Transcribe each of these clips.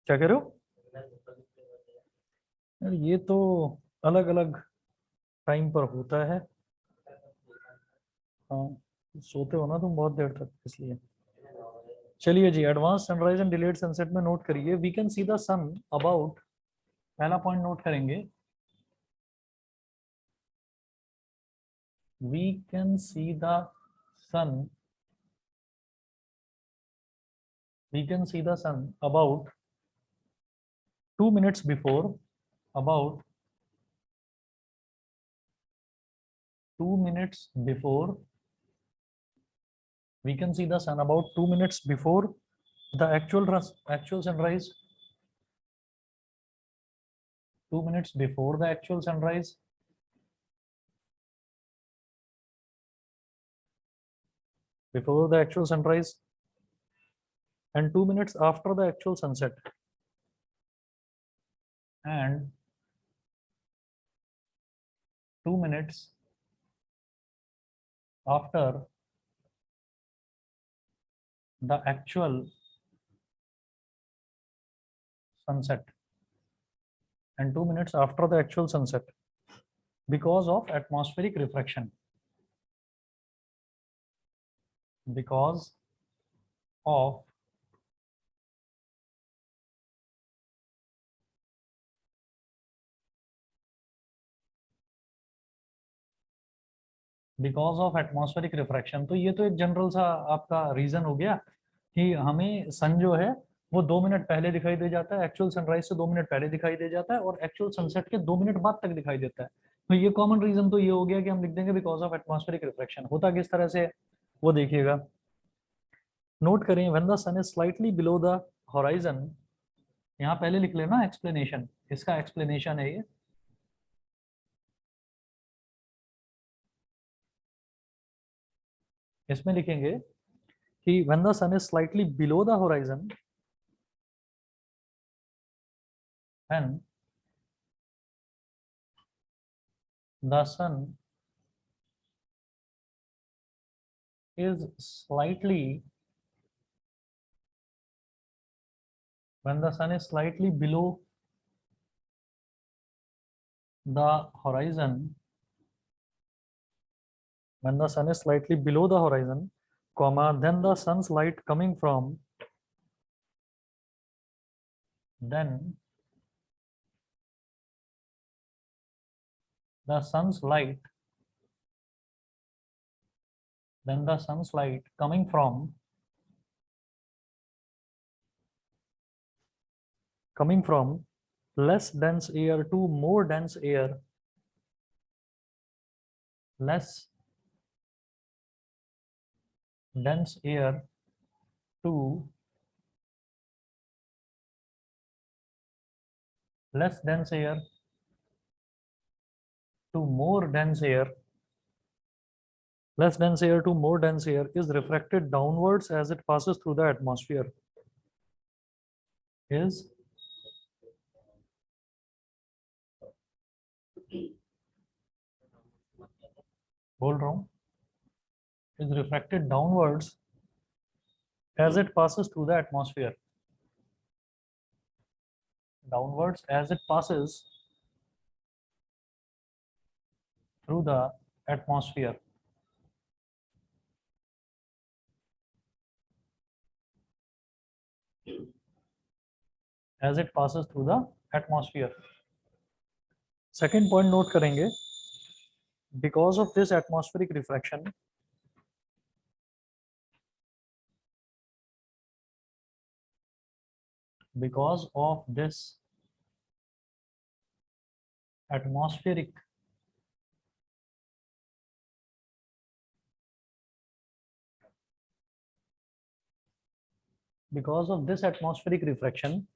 क्या कह रहे हो यार? ये तो अलग अलग टाइम पर होता है। हाँ, सोते हो ना तुम बहुत देर तक, इसलिए। चलिए जी, advance sunrise and delayed sunset में नोट करिए, we can see the sun about. पहला पॉइंट नोट करेंगे, we can see the sun, we can see the sun about 2 minutes before, about 2 minutes before, we can see the sun about 2 minutes before the actual sunrise. 2 minutes before the actual sunrise, before the actual sunrise, and 2 minutes after the actual sunset, and 2 minutes after the actual sunset, and 2 minutes after the actual sunset, because of atmospheric refraction, because of because of atmospheric refraction. तो ये तो एक general सा आपका reason हो गया कि हमें सन जो है वो 2 मिनट पहले दिखाई दे जाता है, एक्चुअल सनराइज से 2 मिनट पहले दिखाई दे जाता है, और एक्चुअल सनसेट के 2 मिनट बाद तक दिखाई देता है। तो ये कॉमन रीजन तो ये हो गया कि हम लिख देंगे बिकॉज ऑफ एटमॉस्फेरिक रिफ्रैक्शन। होता किस तरह से वो देखिएगा, नोट करें, when the sun is slightly below the horizon. यहाँ पहले लिख लेना एक्सप्लेनेशन, इसका एक्सप्लेनेशन है ये। इसमें लिखेंगे कि when the sun is slightly below the horizon, when the sun is slightly, when the sun is slightly below the horizon, when the sun is slightly below the horizon, comma, then the sun's light coming from, then the sun's light, then the sun's light coming from less dense air to more dense air, less dense air to less dense air to more dense air, less dense air to more dense air is refracted downwards as it passes through the atmosphere, is बोल रहा हूँ, is refracted downwards as it passes through the atmosphere, downwards as it passes through the atmosphere, as it passes through the atmosphere. Second point note करेंगे, because of this atmospheric refraction, because of this atmospheric because of this atmospheric refraction,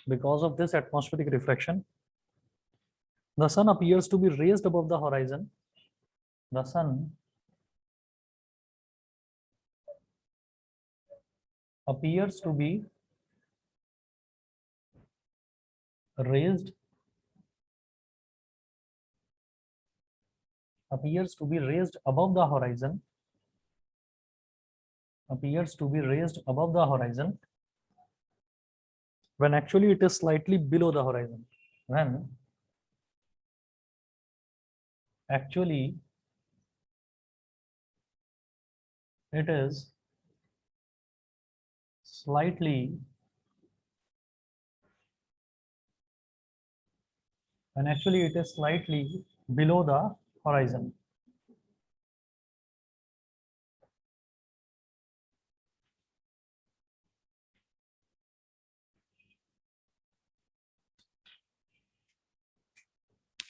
because of this atmospheric refraction, the sun appears to be raised above the horizon, the sun appears to be raised, appears to be raised above the horizon, appears to be raised above the horizon when actually it is slightly below the horizon. When actually it is slightly below the horizon.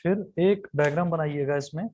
फिर एक diagram बनाइएगा इसमें।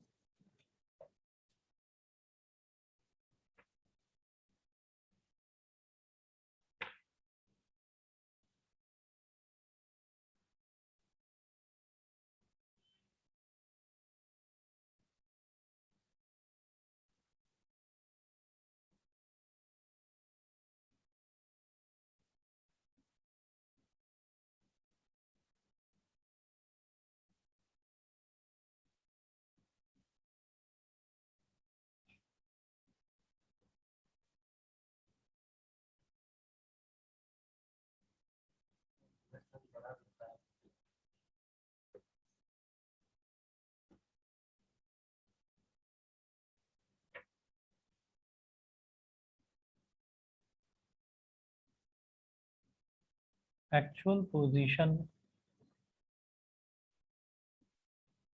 Actual position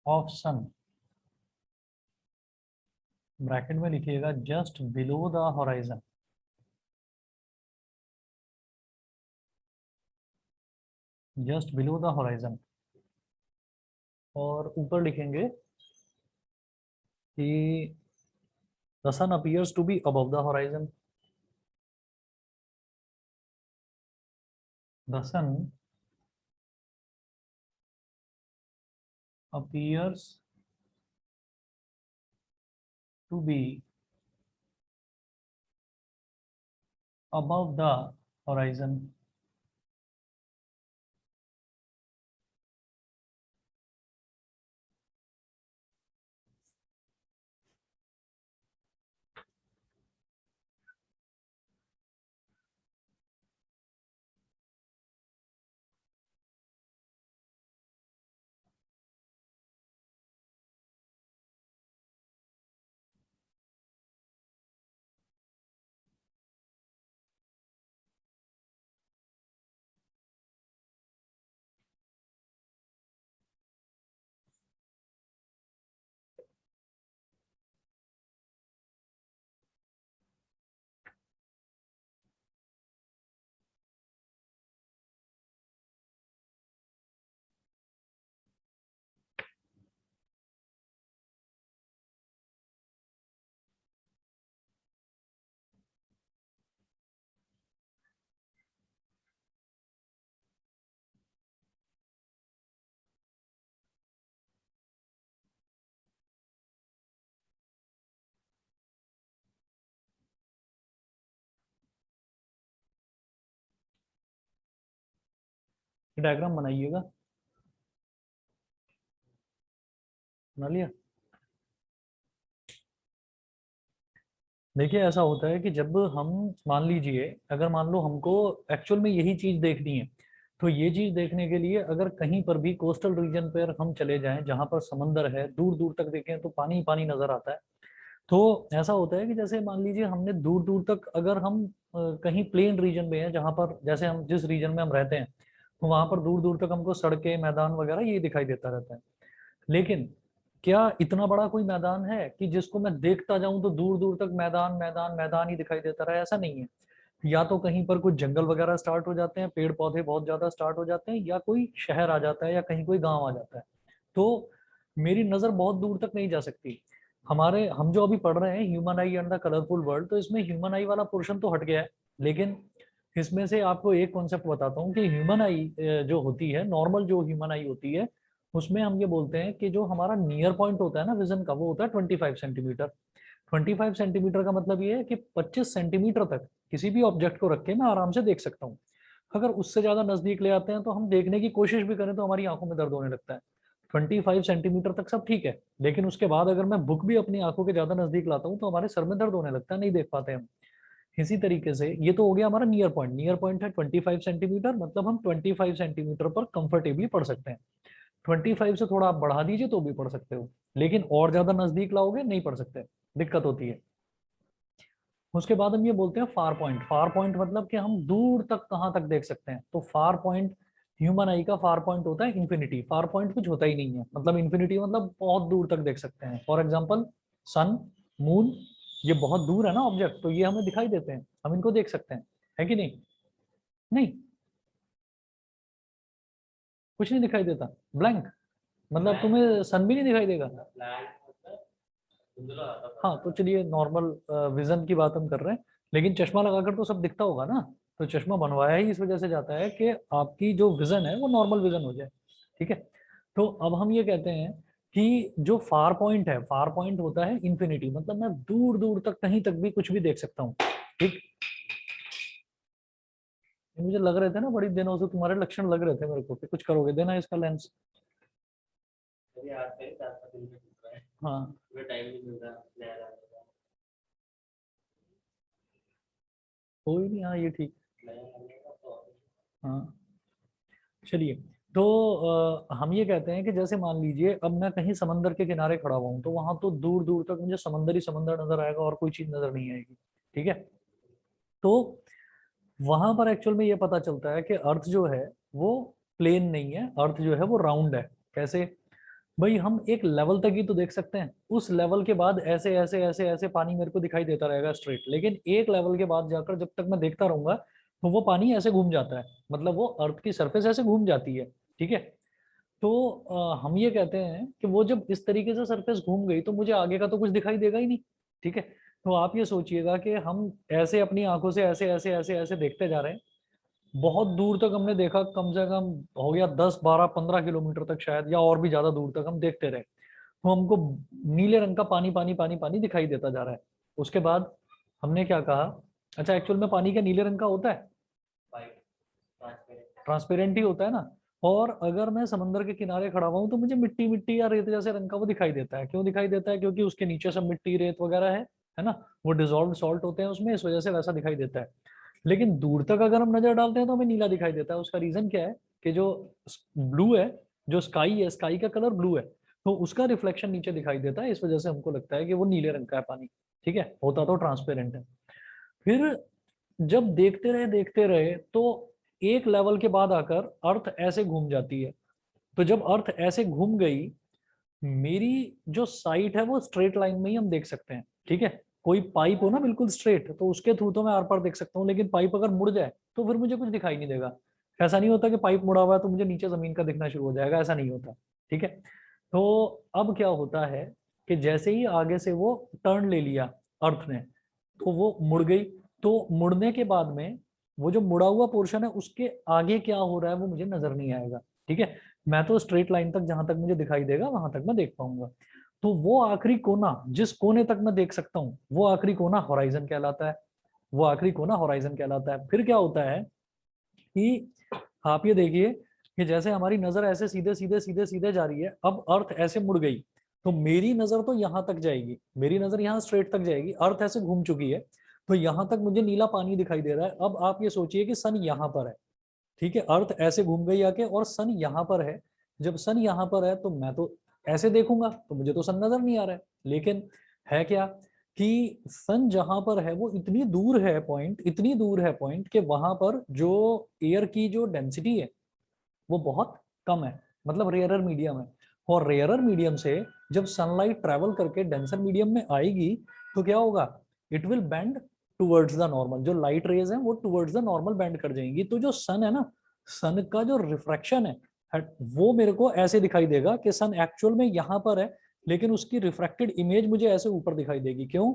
of sun, bracket में लिखिएगा just below the horizon, just below the horizon. और ऊपर लिखेंगे कि the sun appears to be above the horizon, the sun appears to be above the horizon. Diagram बनाइएगा, बना लिया। देखिए ऐसा होता है कि जब हम मान लीजिए, अगर मान लो हमको एक्चुअल में यही चीज देखनी है, तो ये चीज देखने के लिए अगर कहीं पर भी कोस्टल रीजन पर हम चले जाएं जहां पर समंदर है, दूर दूर तक देखें तो पानी ही पानी नजर आता है। तो ऐसा होता है कि जैसे मान लीजिए हमने दूर दूर तक, अगर हम कहीं प्लेन रीजन में है जहां पर, जैसे हम जिस रीजन में हम रहते हैं, तो वहां पर दूर दूर तक हमको सड़कें, मैदान वगैरह ये दिखाई देता रहता है। लेकिन क्या इतना बड़ा कोई मैदान है कि जिसको मैं देखता जाऊं तो दूर दूर तक मैदान मैदान मैदान ही दिखाई देता रहे? ऐसा नहीं है। या तो कहीं पर कुछ जंगल वगैरह स्टार्ट हो जाते हैं, पेड़ पौधे बहुत ज्यादा स्टार्ट हो जाते हैं, या कोई शहर आ जाता है, या कहीं कोई गांव आ जाता है। तो मेरी नजर बहुत दूर तक नहीं जा सकती। हम जो अभी पढ़ रहे हैं human I and the colourful world, तो इसमें ह्यूमन आई वाला पोर्शन तो हट गया है। लेकिन इसमें से आपको एक कॉन्सेप्ट बताता हूँ कि ह्यूमन आई जो होती है, नॉर्मल जो ह्यूमन आई होती है, उसमें हम ये बोलते हैं कि जो हमारा नियर पॉइंट होता है ना विजन का, वो होता है 25 सेंटीमीटर। 25 सेंटीमीटर का मतलब ये है कि 25 सेंटीमीटर तक किसी भी ऑब्जेक्ट को रख के मैं आराम से देख सकता हूँ। अगर उससे ज्यादा नजदीक ले आते हैं तो हम देखने की कोशिश भी करें तो हमारी आंखों में दर्द होने लगता है। 25 सेंटीमीटर तक सब ठीक है, लेकिन उसके बाद अगर मैं बुक भी अपनी आंखों के ज्यादा नजदीक लाता हूँ तो हमारे सर में दर्द होने लगता है, नहीं देख पाते हम। इसी तरीके से ये तो हो गया हमारा नियर पॉइंट है 25 सेंटीमीटर, मतलब हम 25 सेंटीमीटर पर कंफर्टेबली पढ़ सकते हैं। 25 से थोड़ा आप बढ़ा दीजिए तो भी पढ़ सकते हो, लेकिन और ज्यादा नजदीक लाओगे नहीं पढ़ सकते, दिक्कत होती है। उसके बाद हम ये बोलते हैं फार पॉइंट। फार पॉइंट मतलब कि हम दूर तक कहाँ तक देख सकते हैं। तो फार पॉइंट, ह्यूमन आई का फार पॉइंट होता है इन्फिनिटी। फार पॉइंट कुछ होता ही नहीं है, मतलब इन्फिनिटी मतलब बहुत दूर तक देख सकते हैं। फॉर एग्जाम्पल सन, मून, ये बहुत दूर है ना ऑब्जेक्ट, तो ये हमें दिखाई देते हैं, हम इनको देख सकते हैं, है कि नहीं? नहीं, कुछ नहीं दिखाई देता, ब्लैंक, मतलब तुम्हें सन भी नहीं दिखाई देगा। हाँ तो चलिए नॉर्मल विजन की बात हम कर रहे हैं, लेकिन चश्मा लगाकर तो सब दिखता होगा ना। तो चश्मा बनवाया ही इस वजह से जाता है कि आपकी जो विजन है वो नॉर्मल विजन हो जाए, ठीक है। तो अब हम ये कहते हैं कि जो फार पॉइंट है, फार पॉइंट होता है इन्फिनिटी, मतलब मैं दूर दूर तक कहीं तक भी कुछ भी देख सकता हूँ, ठीक। मुझे लग रहे थे ना बड़ी दिनों से तुम्हारे लक्षण लग रहे थे मेरे को कि कुछ करोगे, देना इसका लेंस। हाँ कोई नहीं, हाँ ये ठीक। हाँ चलिए, तो हम ये कहते हैं कि जैसे मान लीजिए अब मैं कहीं समंदर के किनारे खड़ा हुआ हूँ, तो वहां तो दूर दूर तक मुझे समंदर ही समंदर नजर आएगा और कोई चीज नजर नहीं आएगी, ठीक है। तो वहां पर एक्चुअल में ये पता चलता है कि अर्थ जो है वो प्लेन नहीं है, अर्थ जो है वो राउंड है। कैसे? भाई हम एक लेवल तक ही तो देख सकते हैं, उस लेवल के बाद ऐसे ऐसे ऐसे ऐसे पानी मेरे को दिखाई देता रहेगा स्ट्रेट, लेकिन एक लेवल के बाद जाकर जब तक मैं देखता रहूंगा तो वो पानी ऐसे घूम जाता है, मतलब वो अर्थ की सरफेस ऐसे घूम जाती है, ठीक है। तो हम ये कहते हैं कि वो जब इस तरीके से सरफेस घूम गई तो मुझे आगे का तो कुछ दिखाई देगा ही नहीं, ठीक है। तो आप ये सोचिएगा कि हम ऐसे अपनी आंखों से ऐसे ऐसे ऐसे ऐसे देखते जा रहे हैं, बहुत दूर तक हमने देखा, कम से कम हो गया 10 12 15 किलोमीटर तक शायद, या और भी ज्यादा दूर तक हम देखते रहे, तो हमको नीले रंग का पानी पानी पानी पानी दिखाई देता जा रहा है। उसके बाद हमने क्या कहा, अच्छा एक्चुअल में पानी क्या नीले रंग का होता है? ट्रांसपेरेंट ही होता है ना। और अगर मैं समंदर के किनारे खड़ा हुआ हूं तो मुझे मिट्टी मिट्टी या रेत जैसे रंग का वो दिखाई देता है। क्यों दिखाई देता है? क्योंकि उसके नीचे सब मिट्टी रेत वगैरह है ना, वो डिजोल्व सॉल्ट होते हैं उसमें, इस वजह से वैसा दिखाई देता है। लेकिन दूर तक अगर हम नजर डालते हैं तो हमें नीला दिखाई देता है। उसका रीजन क्या है कि जो ब्लू है, जो स्काई है, स्काई का कलर ब्लू है, तो उसका रिफ्लेक्शन नीचे दिखाई देता है, इस वजह से हमको लगता है कि वो नीले रंग का है पानी, ठीक है। होता तो ट्रांसपेरेंट है। फिर जब देखते रहे तो एक लेवल के बाद आकर अर्थ ऐसे घूम जाती है। तो जब अर्थ ऐसे घूम गई, मेरी जो साइट है वो स्ट्रेट लाइन में ही हम देख सकते हैं, ठीक है। कोई पाइप हो ना बिल्कुल स्ट्रेट, तो उसके थ्रू तो मैं आर पार देख सकता हूँ, लेकिन पाइप अगर मुड़ जाए तो फिर मुझे कुछ दिखाई नहीं देगा। ऐसा नहीं होता कि पाइप मुड़ा हुआ है तो मुझे नीचे जमीन का दिखना शुरू हो जाएगा, ऐसा नहीं होता, ठीक है। तो अब क्या होता है कि जैसे ही आगे से वो टर्न ले लिया अर्थ ने, तो वो मुड़ गई। तो मुड़ने के बाद में वो जो मुड़ा हुआ पोर्शन है उसके आगे क्या हो रहा है वो मुझे नजर नहीं आएगा, ठीक है। मैं तो स्ट्रेट लाइन तक जहां तक मुझे दिखाई देगा वहां तक मैं देख पाऊंगा। तो वो आखिरी कोना जिस कोने तक मैं देख सकता हूँ वो आखिरी कोना होराइजन कहलाता है। वो आखिरी कोना होराइजन कहलाता है। फिर क्या होता है कि आप ये देखिए कि जैसे हमारी नजर ऐसे सीधे सीधे सीधे सीधे जा रही है, अब अर्थ ऐसे मुड़ गई, तो मेरी नजर तो यहाँ तक जाएगी, मेरी नजर यहाँ स्ट्रेट तक जाएगी, अर्थ ऐसे घूम चुकी है, तो यहाँ तक मुझे नीला पानी दिखाई दे रहा है। अब आप ये सोचिए कि सन यहाँ पर है, ठीक है, अर्थ ऐसे घूम गई आके और सन यहाँ पर है। जब सन यहाँ पर है तो मैं तो ऐसे देखूंगा तो मुझे तो सन नजर नहीं आ रहा है, लेकिन है क्या कि सन जहां पर है वो इतनी दूर है पॉइंट, इतनी दूर है पॉइंट कि वहां पर जो एयर की जो डेंसिटी है वो बहुत कम है, मतलब रेयरर मीडियम है। और रेयरर मीडियम से जब सनलाइट ट्रेवल करके डेंसर मीडियम में आएगी तो क्या होगा, it will bend towards the normal. जो लाइट रेज है वो टुवर्ड्स द नॉर्मल बेंड कर जाएंगी। तो जो सन है ना, सन का जो रिफ्रैक्शन है वो मेरे को ऐसे दिखाई देगा कि सन एक्चुअल में यहाँ पर है, लेकिन उसकी रिफ्रैक्टेड इमेज मुझे ऐसे ऊपर दिखाई देगी। क्यों?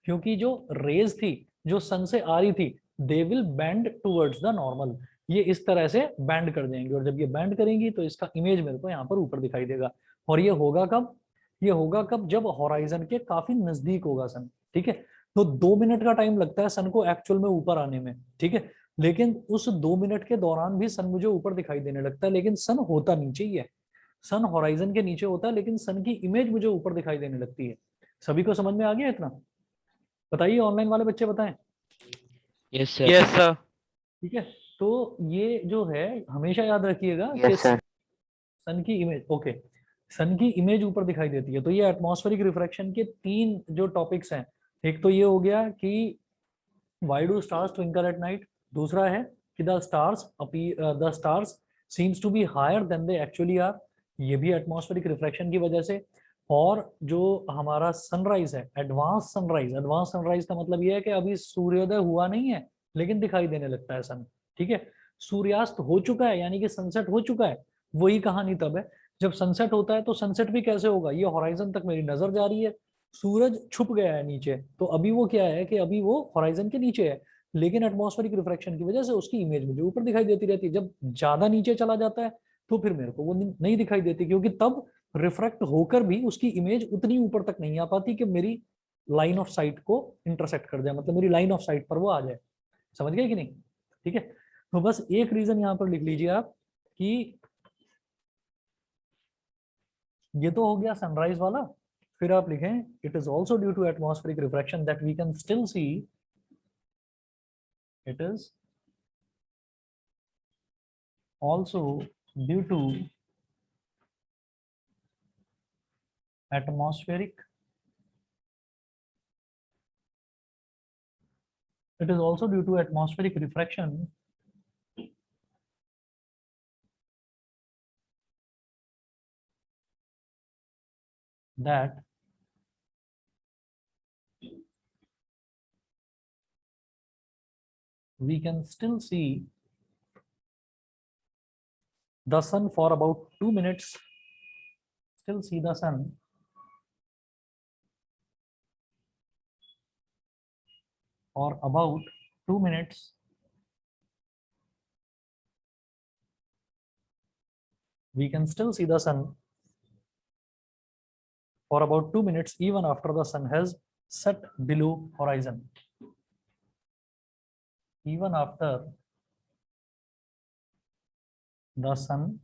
क्योंकि जो रेज थी जो सन से आ रही थी, they will bend towards the normal, ये इस तरह से बैंड कर देंगे। और जब ये बैंड करेंगी तो इसका इमेज मेरे को यहाँ पर ऊपर दिखाई देगा। और ये होगा कब? ये होगा कब? जब हॉराइजन के काफी नजदीक होगा सन, ठीक है। तो 2 मिनट का टाइम लगता है सन को एक्चुअल में ऊपर आने में, ठीक है। लेकिन उस 2 मिनट के दौरान भी सन मुझे ऊपर दिखाई देने लगता है, लेकिन सन होता नीचे ही है। सन हॉराइजन के नीचे होता है, लेकिन सन की इमेज मुझे ऊपर दिखाई देने लगती है। सभी को समझ में आ गया इतना? बताइए, ऑनलाइन वाले बच्चे बताएं। Yes sir. Yes sir. ठीक है। तो ये जो है हमेशा याद रखिएगा कि यस सर। सन की इमेज, ओके, सन की इमेज ऊपर दिखाई देती है। तो ये एटमॉस्फेरिक रिफ्रैक्शन के तीन जो टॉपिक्स हैं, एक तो ये हो गया कि why do stars twinkle at night, दूसरा है कि the stars seems to be higher than they actually are, ये भी एटमॉस्फेरिक रिफ्रैक्शन की वजह से। और जो हमारा सनराइज है, एडवांस सनराइज का मतलब ये है कि अभी सूर्योदय हुआ नहीं है लेकिन दिखाई देने लगता है सन। ठीक है। सूर्यास्त हो चुका है यानी कि सनसेट हो चुका है, वही कहानी तब है जब सनसेट होता है। तो सनसेट भी कैसे होगा, ये हॉराइजन तक मेरी नजर जा रही है, सूरज छुप गया है नीचे, तो अभी वो क्या है कि अभी वो हॉराइजन के नीचे है, लेकिन एटमॉस्फेरिक रिफ्रैक्शन की वजह से उसकी इमेज मुझे ऊपर दिखाई देती रहती है। जब ज्यादा नीचे चला जाता है तो फिर मेरे को वो नहीं दिखाई देती, क्योंकि तब रिफ्रैक्ट होकर भी उसकी इमेज उतनी ऊपर तक नहीं आ पाती कि मेरी लाइन ऑफ साइट को इंटरसेक्ट कर जाए, मतलब मेरी लाइन ऑफ साइट पर वो आ जाए। समझ गए कि नहीं? ठीक है। तो बस एक रीजन यहां पर लिख लीजिए आप कि ये तो हो गया सनराइज वाला। फिर आप लिखें it is also due to atmospheric refraction that we can still see, it is also due to atmospheric, it is also due to atmospheric refraction that we can still see the sun for about 2 minutes, still see the sun for about 2 minutes we can still see the sun for about 2 minutes even after the sun has set below horizon, even after the sun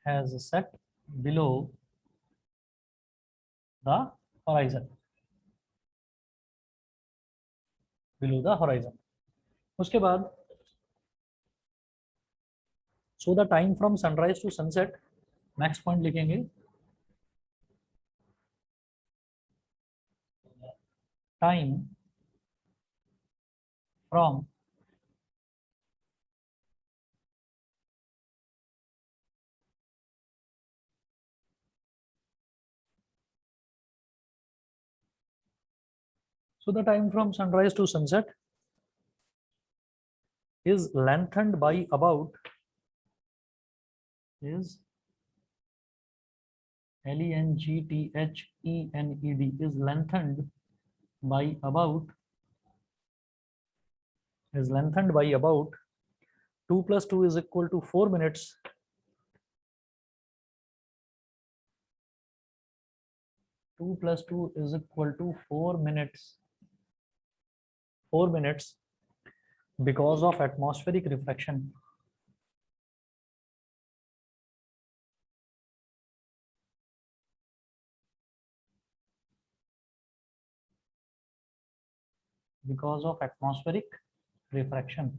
has set below the horizon, below the horizon। उसके बाद so the time from sunrise to sunset, next point लिखेंगे time from so the time from sunrise to sunset is lengthened by about, is lengthened, is lengthened by about, is lengthened by about 2 plus 2 is equal to 4 minutes, 2 plus 2 is equal to 4 minutes, 4 minutes because of atmospheric refraction, because of atmospheric refraction,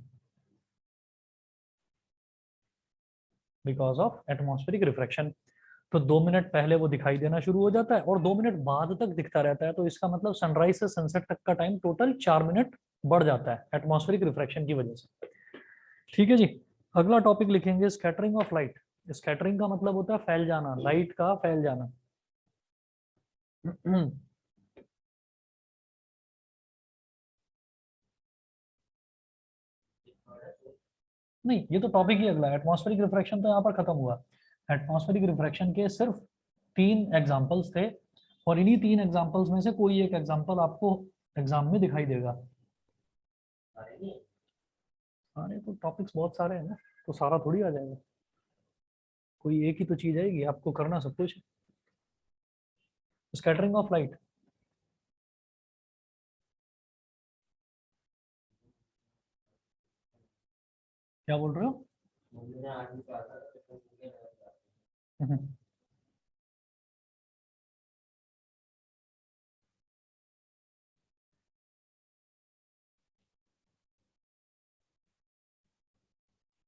because of atmospheric refraction। तो 2 minute पहले वो दिखाई देना शुरू हो जाता है और 2 मिनट बाद तक दिखता रहता है, तो इसका मतलब सनराइज से सनसेट तक का टाइम टोटल 4 मिनट बढ़ जाता है एटमॉस्फेरिक रिफ्रैक्शन की वजह से। ठीक है जी। अगला टॉपिक लिखेंगे स्कैटरिंग ऑफ लाइट। स्कैटरिंग का मतलब होता है फैल जाना, लाइट का फैल जाना। नहीं, ये तो टॉपिक ही अगला है। एटमॉस्फेरिक रिफ्रैक्शन तो यहाँ पर खत्म हुआ। एटमॉस्फेरिक रिफ्रैक्शन के सिर्फ 3 एग्जाम्पल्स थे, और इन्हीं 3 एग्जाम्पल्स में से कोई एक एग्जाम्पल आपको एग्जाम में दिखाई देगा। अरे तो टॉपिक्स बहुत सारे हैं ना, तो सारा थोड़ी आ जाएगा, कोई एक ही तो चीज आएगी, आपको करना सब कुछ। स्कैटरिंग ऑफ लाइट, क्या बोल रहे हो? हम्म,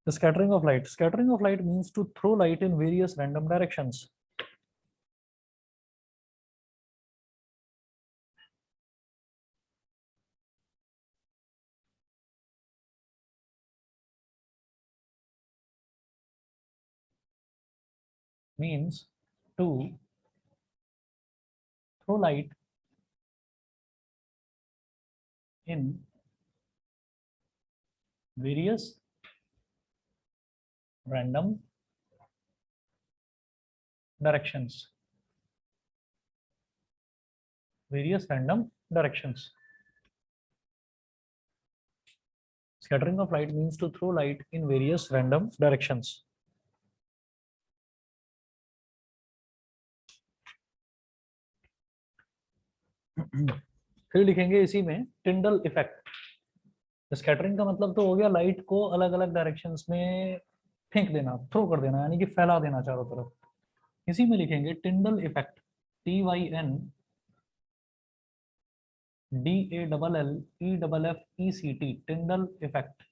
Scattering of light. Scattering of light means to throw light in various random directions. Means to throw light in various random directions. Various random directions. Scattering of light means to throw light in various random directions. फिर लिखेंगे इसी में Tyndall effect. Scattering का मतलब तो हो गया light को अलग अलग डायरेक्शंस में फेंक देना, थ्रो कर देना, यानी कि फैला देना चारों तरफ। इसी में लिखेंगे Tyndall effect, TINDALLEFFECT, Tyndall effect.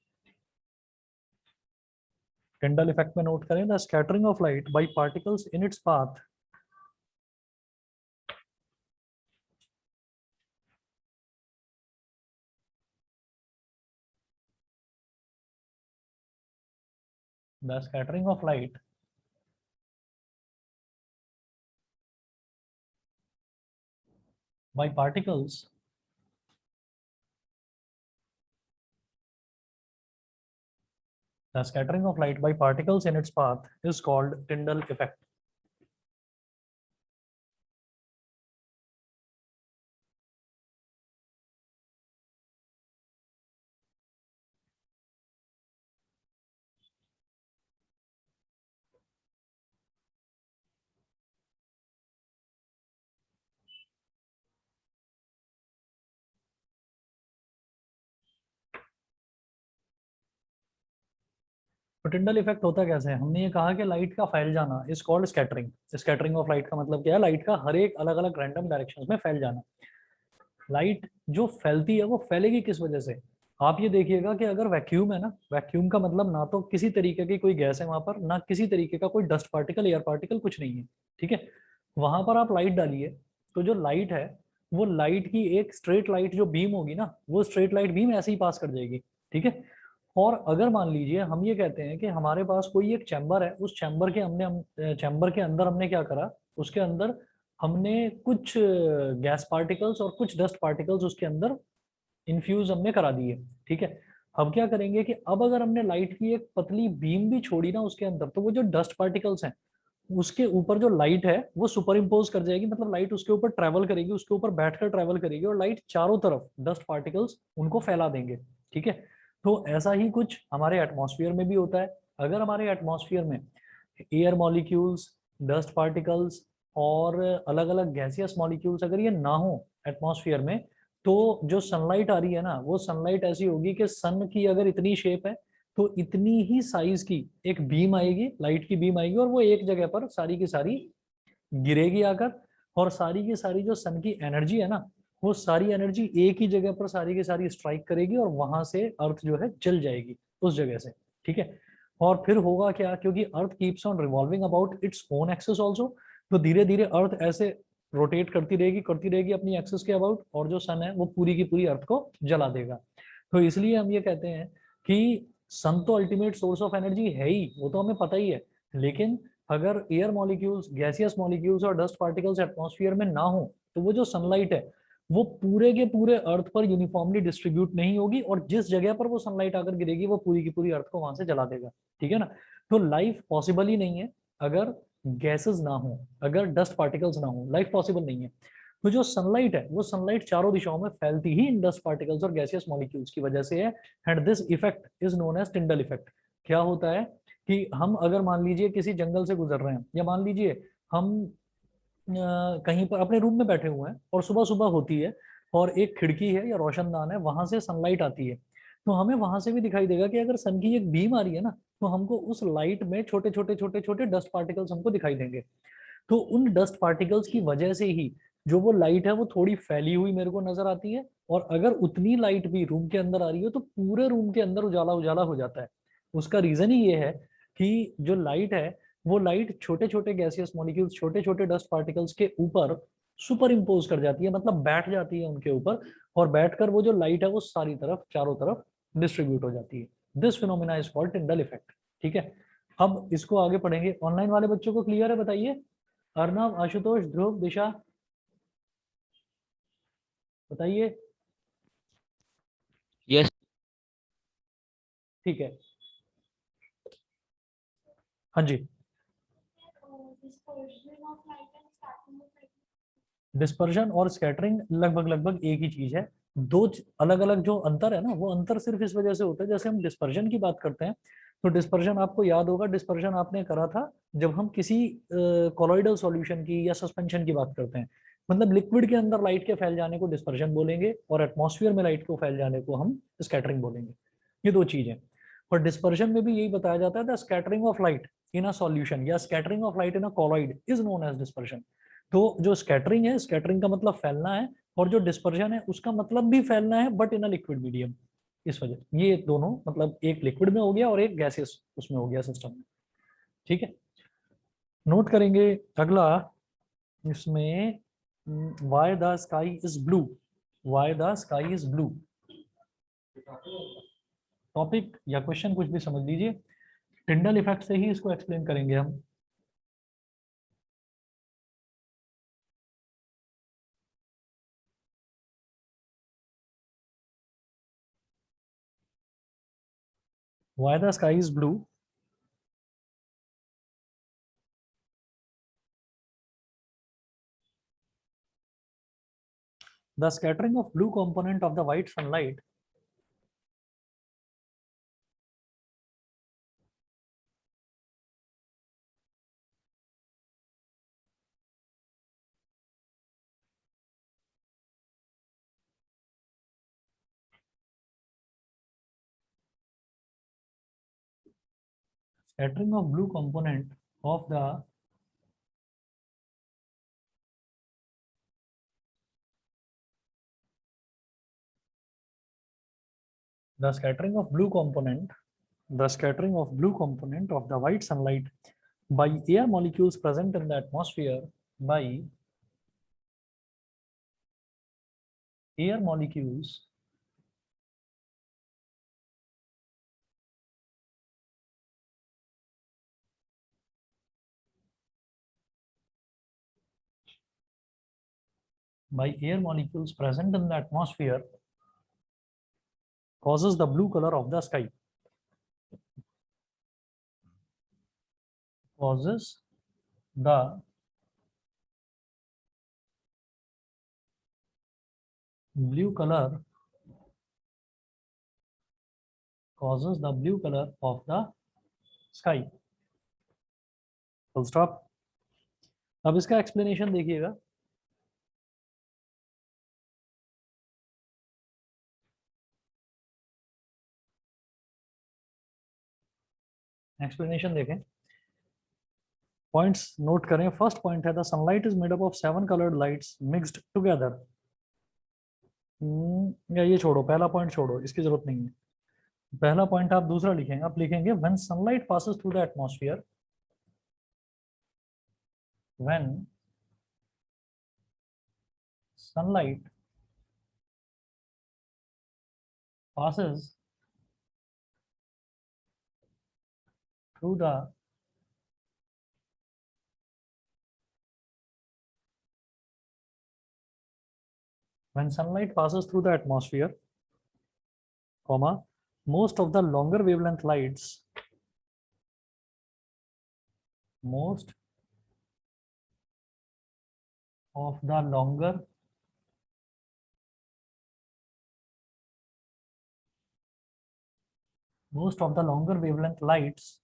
Tyndall effect में नोट करें the scattering of light by particles in its path the scattering of light by particles the scattering of light by particles in its path is called Tyndall effect. तो Tyndall effect होता कैसे है? हमने ये कहा कि light का फैल जाना is called scattering. Scattering of light का मतलब क्या है? लाइट का हर एक अलग अलग रैंडम डायरेक्शंस में फैल जाना। लाइट जो फैलती है वो फैलेगी किस वजह से? आप ये देखिएगा कि अगर वैक्यूम है ना, वैक्यूम का मतलब ना तो किसी तरीके की कोई गैस है वहां पर, ना किसी तरीके का कोई डस्ट पार्टिकल, एयर पार्टिकल, कुछ नहीं है, ठीक है। वहां पर आप लाइट डालिए तो जो लाइट है वो लाइट की एक स्ट्रेट लाइट जो बीम होगी ना, वो स्ट्रेट लाइट बीम ऐसे ही पास कर जाएगी, ठीक है। और अगर मान लीजिए हम ये कहते हैं कि हमारे पास कोई एक चैम्बर है, उस चैम्बर के चैम्बर के अंदर हमने क्या करा, उसके अंदर हमने कुछ गैस पार्टिकल्स और कुछ डस्ट पार्टिकल्स उसके अंदर इन्फ्यूज हमने करा दिए, ठीक है। अब क्या करेंगे कि अब अगर हमने लाइट की एक पतली बीम भी छोड़ी ना उसके अंदर, तो वो जो डस्ट पार्टिकल्स हैं उसके ऊपर जो लाइट है वो सुपर इम्पोज कर जाएगी, मतलब लाइट उसके ऊपर ट्रेवल करेगी, उसके ऊपर बैठकर ट्रेवल करेगी और लाइट चारों तरफ डस्ट पार्टिकल्स उनको फैला देंगे, ठीक है। तो ऐसा ही कुछ हमारे एटमॉस्फेयर में भी होता है। अगर हमारे एटमॉस्फेयर में एयर मॉलिक्यूल्स, डस्ट पार्टिकल्स और अलग अलग गैसियस मॉलिक्यूल्स अगर ये ना हो एटमॉस्फेयर में, तो जो सनलाइट आ रही है ना, वो सनलाइट ऐसी होगी कि सन की अगर इतनी शेप है तो इतनी ही साइज की एक बीम आएगी, लाइट की बीम आएगी, और वो एक जगह पर सारी की सारी गिरेगी आकर, और सारी की सारी जो सन की एनर्जी है ना, वो सारी एनर्जी एक ही जगह पर सारी की सारी स्ट्राइक करेगी और वहां से अर्थ जो है जल जाएगी उस जगह से, ठीक है। और फिर होगा क्या, क्योंकि earth keeps on revolving about its own axis also, तो धीरे धीरे अर्थ ऐसे रोटेट करती रहेगी अपनी एक्सिस के अबाउट, और जो सन है वो पूरी की पूरी अर्थ को जला देगा। तो इसलिए हम ये कहते हैं कि सन तो अल्टीमेट सोर्स ऑफ एनर्जी है ही, वो तो हमें पता ही है, लेकिन अगर एयर मॉलिक्यूल्स, गैसियस मॉलिक्यूल्स और डस्ट पार्टिकल्स एटमॉस्फेयर में ना हो, तो वो जो सनलाइट है वो पूरे के पूरे अर्थ पर यूनिफॉर्मली डिस्ट्रीब्यूट नहीं होगी, और जिस जगह पर वो सनलाइट आकर गिरेगी वो पूरी की पूरी अर्थ को वहां से जला देगा, ठीक है ना। तो लाइफ पॉसिबल ही नहीं है अगर गैसेस ना हो, अगर डस्ट पार्टिकल्स ना हो, लाइफ पॉसिबल नहीं है। तो जो सनलाइट है वो सनलाइट चारों दिशाओं में फैलती ही इन डस्ट पार्टिकल्स और गैसियस मॉलिक्यूल्स की वजह से है, and this effect is known as Tyndall effect. क्या होता है कि हम अगर मान लीजिए किसी जंगल से गुजर रहे हैं, या मान लीजिए हम कहीं पर अपने रूम में बैठे हुए हैं और सुबह सुबह होती है और एक खिड़की है या रोशनदान है, वहां से सनलाइट आती है, तो हमें वहां से भी दिखाई देगा कि अगर सन की एक बीम आ रही है ना, तो हमको उस लाइट में छोटे छोटे छोटे छोटे डस्ट पार्टिकल्स हमको दिखाई देंगे। तो उन डस्ट पार्टिकल्स की वजह से ही जो वो लाइट है वो थोड़ी फैली हुई मेरे को नजर आती है, और अगर उतनी लाइट भी रूम के अंदर आ रही है तो पूरे रूम के अंदर उजाला उजाला हो जाता है। उसका रीजन ही ये है कि जो लाइट है वो लाइट छोटे छोटे गैसियस मॉलिक्यूल्स, छोटे छोटे डस्ट पार्टिकल्स के ऊपर सुपर इम्पोज कर जाती है, मतलब बैठ जाती है उनके ऊपर, और बैठकर वो जो लाइट है वो सारी तरफ, चारों तरफ डिस्ट्रीब्यूट हो जाती है। This phenomena is called Tyndall effect. ठीक है, अब इसको आगे पढ़ेंगे। ऑनलाइन वाले बच्चों को क्लियर है? बताइए, अर्नव, आशुतोष, ध्रुव, दिशा, बताइए। यस। ठीक है, हाँ जी। डिस्पर्जन और स्कैटरिंग लगभग लगभग एक ही चीज है। दो अलग अलग जो अंतर है ना, वो अंतर सिर्फ इस वजह से होता है, जैसे हम डिस्पर्जन की बात करते हैं तो डिस्पर्जन आपको याद होगा, डिस्पर्जन आपने करा था जब हम किसी कोलॉइडल सॉल्यूशन की या सस्पेंशन की बात करते हैं, मतलब लिक्विड के अंदर लाइट के फैल जाने को डिस्पर्जन बोलेंगे और एटमॉस्फेयर में लाइट को फैल जाने को हम स्कैटरिंग बोलेंगे। ये दो चीजें। और डिस्पर्जन में भी यही बताया जाता है, the scattering of light in a solution या scattering of light in a colloid is known as dispersion. तो जो स्कैटरिंग है, स्कैटरिंग का मतलब फैलना है, और जो डिस्पर्जन है उसका मतलब भी फैलना है, but in a liquid medium. इस वजह ये दोनों, मतलब एक लिक्विड में हो गया और एक गैसेस उसमें हो गया सिस्टम में। ठीक है, नोट करेंगे अगला इसमें, why the sky is blue. Why the sky is blue, topic या क्वेश्चन कुछ भी समझ लीजिए, टिंडल इफेक्ट से ही इसको एक्सप्लेन करेंगे हम। Why the sky is blue? The scattering of blue component of the white sunlight scattering of blue component of the scattering of blue component the scattering of blue component of the white sunlight by air molecules present in the atmosphere, by air molecules by air molecules present in the atmosphere causes the blue color of the sky. Causes the blue color causes the blue color of the sky. Full stop. अब इसका explanation देखिएगा। Explanation देखें, points note करें। First point है, the sunlight is made up of 7 coloured lights mixed together. या ये छोड़ो, पहला पॉइंट छोड़ो, इसकी जरूरत नहीं है। पहला पॉइंट आप दूसरा लिखेंगे, आप लिखेंगे when sunlight passes through the atmosphere, when sunlight passes through the when sunlight passes through the atmosphere, comma, most of the longer wavelength lights, most of the longer most of the longer wavelength lights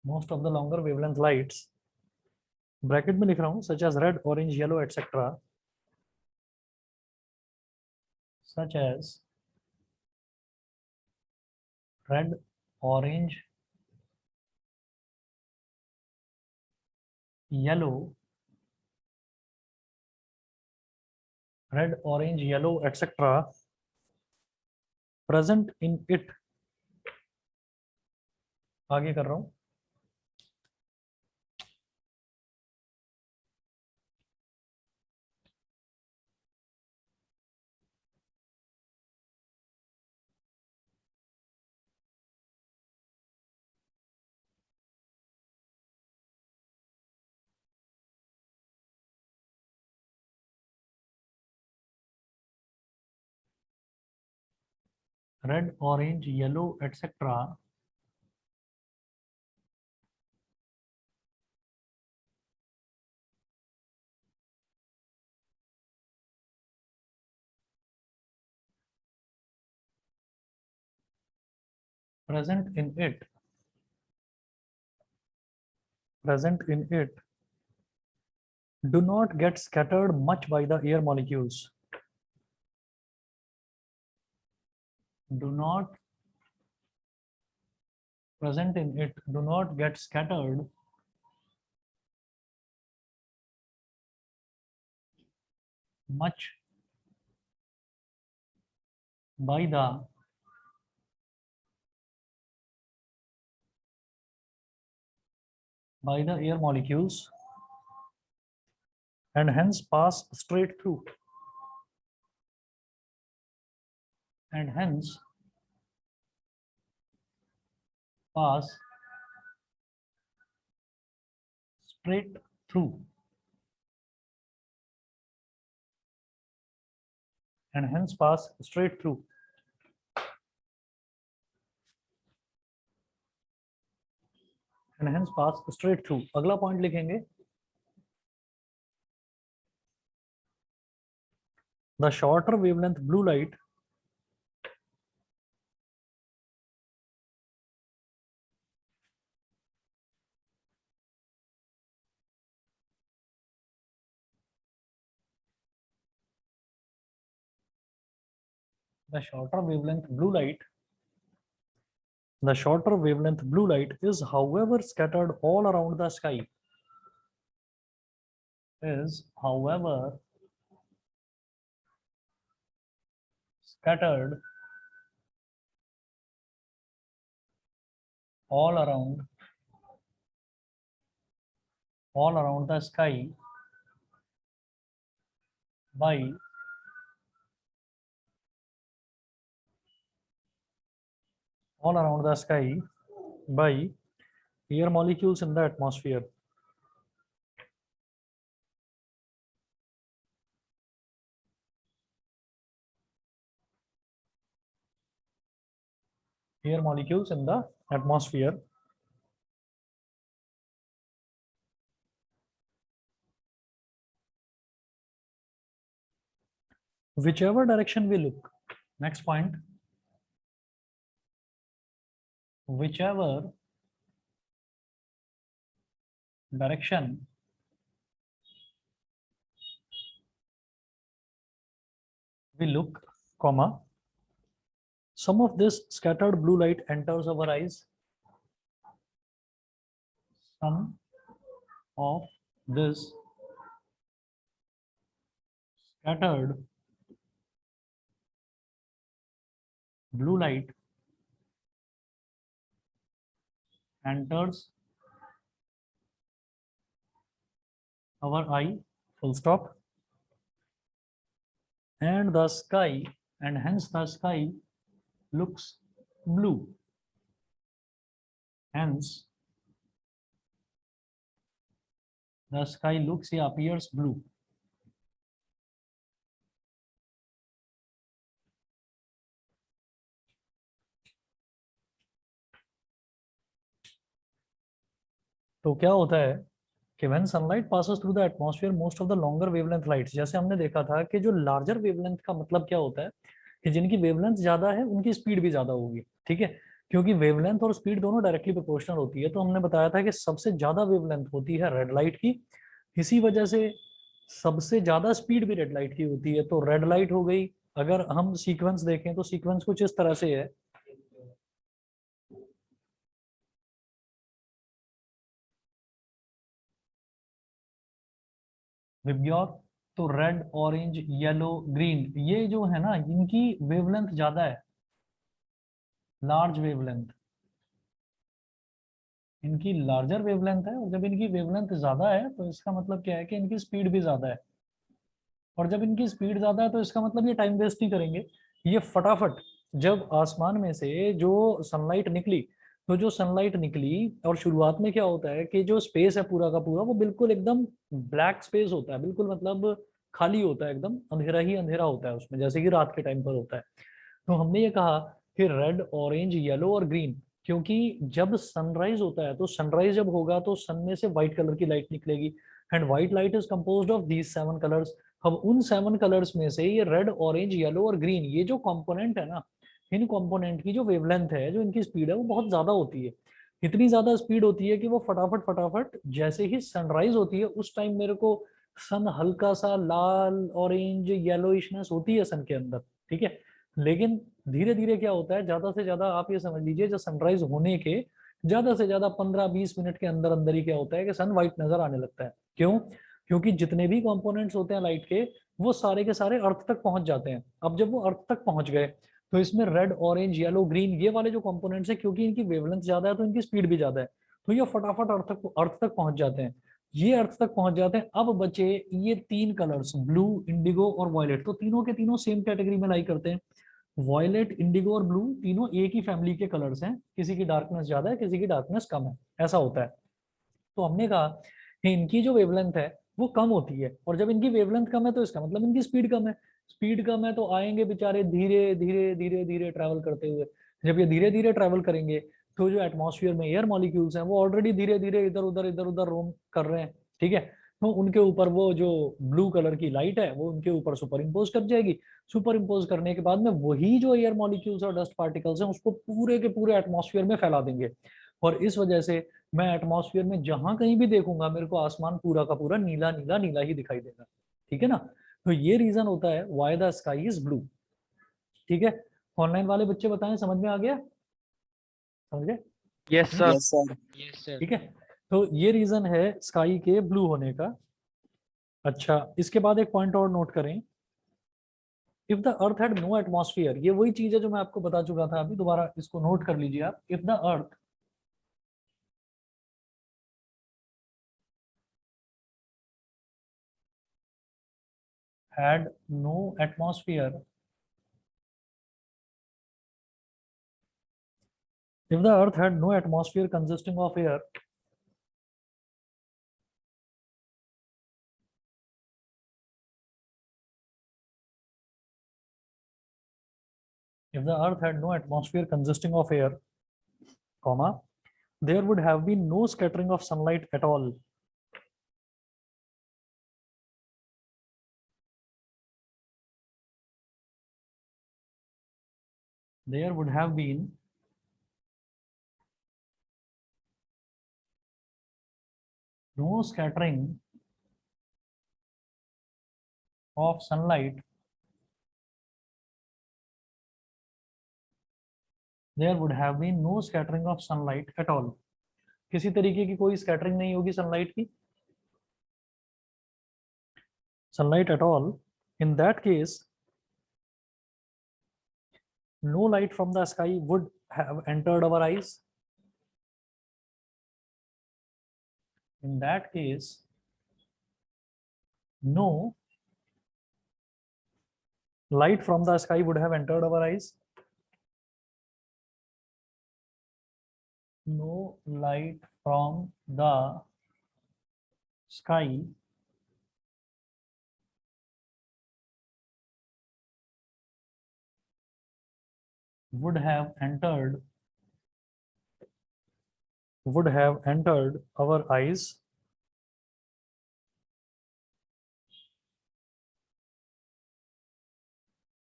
most of the longer wavelength lights, bracket में लिख रहा हूं, such as red, orange, yellow, etc., such as red, orange, yellow, red, orange, yellow, etc., present in it आगे कर रहा हूँ। Red, orange, yellow etcetera present in it, present in it do not get scattered much by the air molecules, do not present in it do not get scattered much by the air molecules and hence pass straight through, and hence pass straight through, and hence pass straight through. And hence pass straight through. अगला point लिखेंगे, the shorter wavelength blue light the shorter wavelength blue light the shorter wavelength blue light is however scattered all around the sky, is however scattered all around the sky by air molecules in the atmosphere. Air molecules in the atmosphere whichever direction we look. Next point, whichever direction we look, comma, some of this scattered blue light enters our eyes. Some of this scattered blue light enters our eye, full stop, and the sky, and hence the sky looks blue. Hence the sky looks या appears blue. तो क्या होता है कि when sunlight passes through the atmosphere, most of the longer wavelength lights, जैसे हमने देखा था कि जो larger wavelength का मतलब क्या होता है कि जिनकी वेवलेंथ ज्यादा है उनकी स्पीड भी ज्यादा होगी, ठीक है, क्योंकि वेवलेंथ और स्पीड दोनों डायरेक्टली प्रोपोर्शनल होती है। तो हमने बताया था कि सबसे ज्यादा वेवलेंथ होती है रेड लाइट की, इसी वजह से सबसे ज्यादा स्पीड भी रेड लाइट की होती है। तो रेड लाइट हो गई, अगर हम सीक्वेंस देखें तो सीक्वेंस कुछ इस तरह से है, विबग्योर, तो रेड, ऑरेंज, येलो, ग्रीन, ये जो है ना इनकी वेवलेंथ ज्यादा है, लार्ज वेवलेंथ, इनकी लार्जर वेवलेंथ है, और जब इनकी वेवलेंथ ज्यादा है तो इसका मतलब क्या है कि इनकी स्पीड भी ज्यादा है, और जब इनकी स्पीड ज्यादा है तो इसका मतलब ये टाइम वेस्ट नहीं करेंगे, ये फटाफट जब आसमान में से जो सनलाइट निकली, तो जो सनलाइट निकली, और शुरुआत में क्या होता है कि जो स्पेस है पूरा का पूरा वो बिल्कुल एकदम ब्लैक स्पेस होता है, बिल्कुल मतलब खाली होता है, एकदम अंधेरा ही अंधेरा होता है उसमें, जैसे कि रात के टाइम पर होता है। तो हमने ये कहा कि रेड, ऑरेंज, येलो और ग्रीन, क्योंकि जब सनराइज होता है तो सनराइज जब होगा तो सन में से व्हाइट कलर की लाइट निकलेगी, and white light is composed of these 7 colours. अब उन 7 कलर्स में से ये रेड, ऑरेंज, येलो और ग्रीन, ये जो कंपोनेंट है ना, इन कंपोनेंट की जो वेवलेंथ है, जो इनकी स्पीड है, वो बहुत ज्यादा होती है। इतनी ज्यादा स्पीड होती है कि वो फटाफट फटाफट जैसे ही सनराइज होती है उस टाइम मेरे को सन हल्का सा लाल, ऑरेंज, येलोइशनेस होती है सन के अंदर, ठीक है। लेकिन धीरे धीरे क्या होता है, ज्यादा से ज्यादा आप ये समझ लीजिए, जो सनराइज होने के ज्यादा से ज्यादा 15-20 मिनट के अंदर अंदर ही क्या होता है कि सन व्हाइट नजर आने लगता है। क्यों? क्योंकि जितने भी कंपोनेंट्स होते हैं लाइट के, वो सारे के सारे अर्थ तक पहुंच जाते हैं। अब जब वो अर्थ तक पहुंच गए तो इसमें रेड, ऑरेंज, येलो, ग्रीन, ये वाले जो कंपोनेंट्स है, क्योंकि इनकी वेवलेंथ ज्यादा है तो इनकी स्पीड भी ज्यादा है, तो ये फटाफट अर्थ तक पहुंच जाते हैं। ये अर्थ तक पहुंच जाते हैं। अब बचे ये 3 कलर्स, ब्लू, इंडिगो और वॉयलेट, तो तीनों के तीनों सेम कैटेगरी में लाई करते हैं। वॉयलेट, इंडिगो और ब्लू तीनों एक ही फैमिली के कलर्स हैं, किसी की डार्कनेस ज्यादा है, किसी की डार्कनेस कम है, ऐसा होता है। तो हमने कहा कि इनकी जो वेवलेंथ है वो कम होती है, और जब इनकी वेवलेंथ कम है तो इसका मतलब इनकी स्पीड कम है। स्पीड कम है तो आएंगे बेचारे धीरे धीरे धीरे धीरे ट्रैवल करते हुए। जब ये धीरे धीरे ट्रैवल करेंगे तो जो एटमॉस्फेयर में एयर मॉलिक्यूल्स हैं वो ऑलरेडी धीरे धीरे इधर उधर रोम कर रहे हैं, ठीक है। तो उनके ऊपर वो जो ब्लू कलर की लाइट है वो उनके ऊपर सुपर इम्पोज कर जाएगी। सुपर इम्पोज करने के बाद में वही जो एयर मॉलिक्यूल्स और डस्ट पार्टिकल्स हैं उसको पूरे के पूरे एटमॉस्फेयर में फैला देंगे। और इस वजह से मैं एटमॉस्फेयर में जहां कहीं भी देखूंगा मेरे को आसमान पूरा का पूरा नीला नीला नीला ही दिखाई देगा, ठीक है ना। तो ये रीजन होता है why the sky is blue, ठीक है। ऑनलाइन वाले बच्चे बताएं, समझ में आ गया? समझ गए? Yes hmm, sir. Yes sir. Yes sir. ठीक है। तो ये रीजन है स्काई के ब्लू होने का। अच्छा, इसके बाद एक पॉइंट और नोट करें, if the earth had no atmosphere, ये वही चीज है जो मैं आपको बता चुका था, अभी दोबारा इसको नोट कर लीजिए आप। If the earth had no atmosphere, if the earth had no atmosphere consisting of air, if the earth had no atmosphere consisting of air, comma, there would have been no scattering of sunlight at all. There would have been no scattering of sunlight. There would have been no scattering of sunlight at all. किसी तरीके की कोई scattering नहीं होगी sunlight की, sunlight at all. In that case, no light from the sky would have entered our eyes. In that case, no light from the sky would have entered our eyes. No light from the sky would have entered our eyes,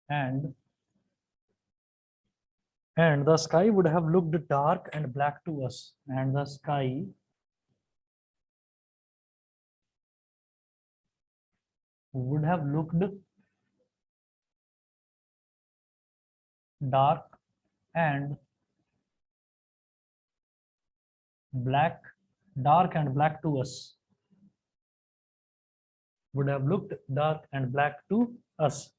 and the sky would have looked dark and black to us, and the sky would have looked dark and black to us, would have looked dark and black to us.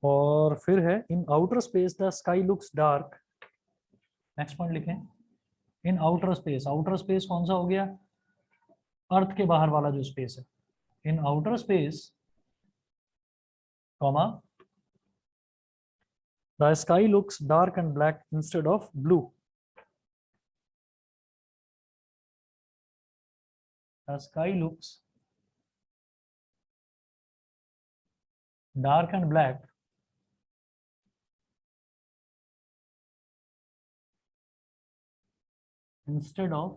और फिर है in outer space the sky looks dark. Next point लिखें, in outer space. Outer space कौन सा हो गया? अर्थ के बाहर वाला जो स्पेस है। In outer space comma the sky looks dark and black instead of blue. The sky looks dark and black instead of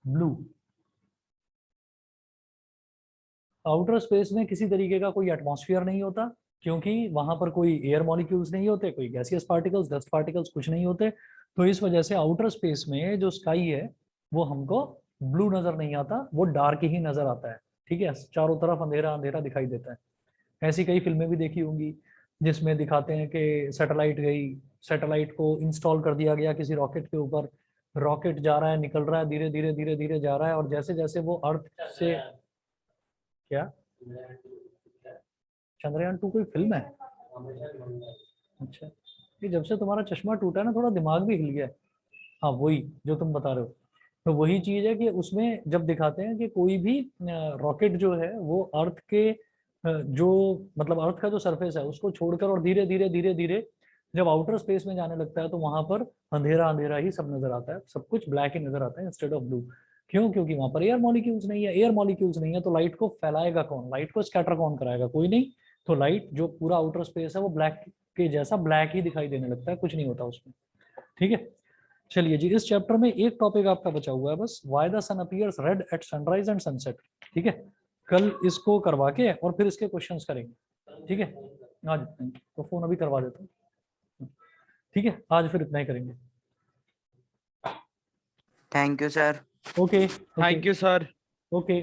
blue। Outer space में किसी तरीके का कोई एटमॉस्फेयर नहीं होता, क्योंकि वहां पर कोई एयर मॉलिक्यूल्स नहीं होते, कोई गैसियस पार्टिकल्स, डस्ट पार्टिकल्स कुछ नहीं होते। तो इस वजह से आउटर स्पेस में जो स्काई है वो हमको ब्लू नजर नहीं आता, वो डार्क ही नजर आता है। ठीक है, चारों तरफ अंधेरा अंधेरा दिखाई देता है। ऐसी कई फिल्में भी देखी होंगी जिसमें दिखाते हैं कि सैटेलाइट गई, सैटेलाइट को इंस्टॉल कर दिया गया किसी रॉकेट के ऊपर, रॉकेट जा रहा है, निकल रहा है, धीरे धीरे धीरे धीरे जा रहा है, और जैसे जैसे वो अर्थ से, क्या चंद्रयान 2 कोई फिल्म है? अच्छा, ये जब से तुम्हारा चश्मा टूटा है ना, थोड़ा दिमाग भी हिल गया है। हाँ वही जो तुम बता रहे हो, तो वही चीज है कि उसमें जब दिखाते हैं कि कोई भी रॉकेट जो है वो अर्थ के जो मतलब अर्थ का जो सरफेस है उसको छोड़कर और धीरे धीरे धीरे धीरे जब आउटर स्पेस में जाने लगता है तो वहां पर अंधेरा अंधेरा ही सब नजर आता है, सब कुछ ब्लैक ही नजर आता है इंस्टेड ऑफ ब्लू। क्यों? क्योंकि वहां पर एयर मॉलिक्यूल्स नहीं है। एयर मॉलिक्यूल्स नहीं है तो लाइट को फैलाएगा कौन, लाइट को स्कैटर कौन कराएगा? कोई नहीं। तो लाइट जो पूरा आउटर स्पेस है वो ब्लैक के जैसा ब्लैक ही दिखाई देने लगता है, कुछ नहीं होता उसमें। ठीक है, चलिए जी, इस चैप्टर में एक टॉपिक आपका बचा हुआ है बस, why the sun appears red at sunrise and sunset. ठीक है, कल इसको करवा के और फिर इसके क्वेश्चंस करेंगे। ठीक है, आज इतना ही, तो फोन अभी करवा देता हूँ। ठीक है, आज फिर इतना ही करेंगे। Thank you sir. Okay thank you sir. Okay.